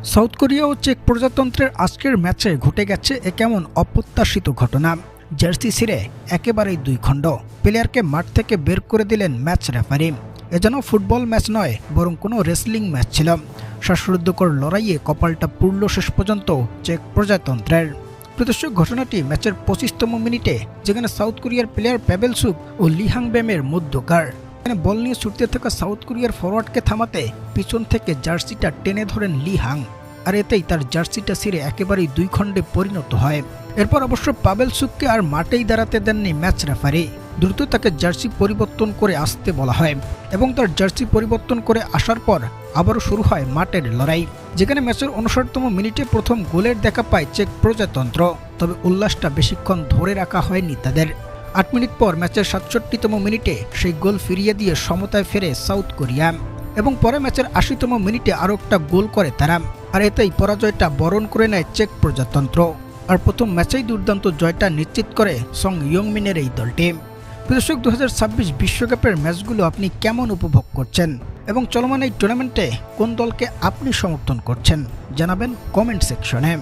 South Korea ও check প্রজাতন্ত্রের আজকের ম্যাচে ঘটে গেছে এ কেমন অপ্রত্যাশিত ঘটনা। জার্সি ছিঁড়ে একেবারেই দুই খণ্ড, প্লেয়ারকে মাঠ থেকে বের করে দিলেন ম্যাচ রেফারি। এ যেন ফুটবল ম্যাচ নয়, বরং কোনো রেসলিং ম্যাচ ছিল। শ্বাসরুদ্ধকর লড়াইয়ে কপালটা পুড়ল শেষ পর্যন্ত চেক প্রজাতন্ত্রের। প্রদর্শক ঘটনাটি ম্যাচের 25তম মিনিটে, যেখানে সাউথ কোরিয়ার প্লেয়ার প্যাবেল সুক ও লি হাংব্যামের মধ্যকার। এখানে বল নিয়ে ছুটতে থাকা সাউথ কোরিয়ার ফরওয়ার্ডকে থামাতে পিছন থেকে জার্সিটা টেনে ধরেন লি হাং, আর এতেই তার জার্সিটা ছিঁড়ে একেবারেই দুই খণ্ডে পরিণত হয়। এরপর অবশ্য পাবেল সুককে আর মাঠেই দাঁড়াতে দেননি ম্যাচ রেফারি। দ্রুত তাকে জার্সি পরিবর্তন করে আসতে বলা হয় এবং তার জার্সি পরিবর্তন করে আসার পর আবারও শুরু হয় মাঠের লড়াই, যেখানে ম্যাচের 59তম মিনিটে প্রথম গোলের দেখা পায় চেক প্রজাতন্ত্র। তবে উল্লাসটা বেশিক্ষণ ধরে রাখা হয়নি তাদের। 8 মিনিট পর ম্যাচের 67তম মিনিটে সেই গোল ফিরিয়ে দিয়ে সমতায় ফেরে সাউথ কোরিয়া এবং পরে ম্যাচের 80তম মিনিটে আরও একটা গোল করে তারা, আর এতেই পরাজয়টা বরণ করে নেয় চেক প্রজাতন্ত্র। আর প্রথম ম্যাচেই দুর্দান্ত জয়টা নিশ্চিত করে সং ইয়ংমিনের এই দলটি। দর্শক, 2026 বিশ্বকাপের ম্যাচগুলো আপনি কেমন উপভোগ করছেন এবং চলমান এই টুর্নামেন্টে কোন দলকে আপনি সমর্থন করছেন জানাবেন কমেন্ট সেকশনে।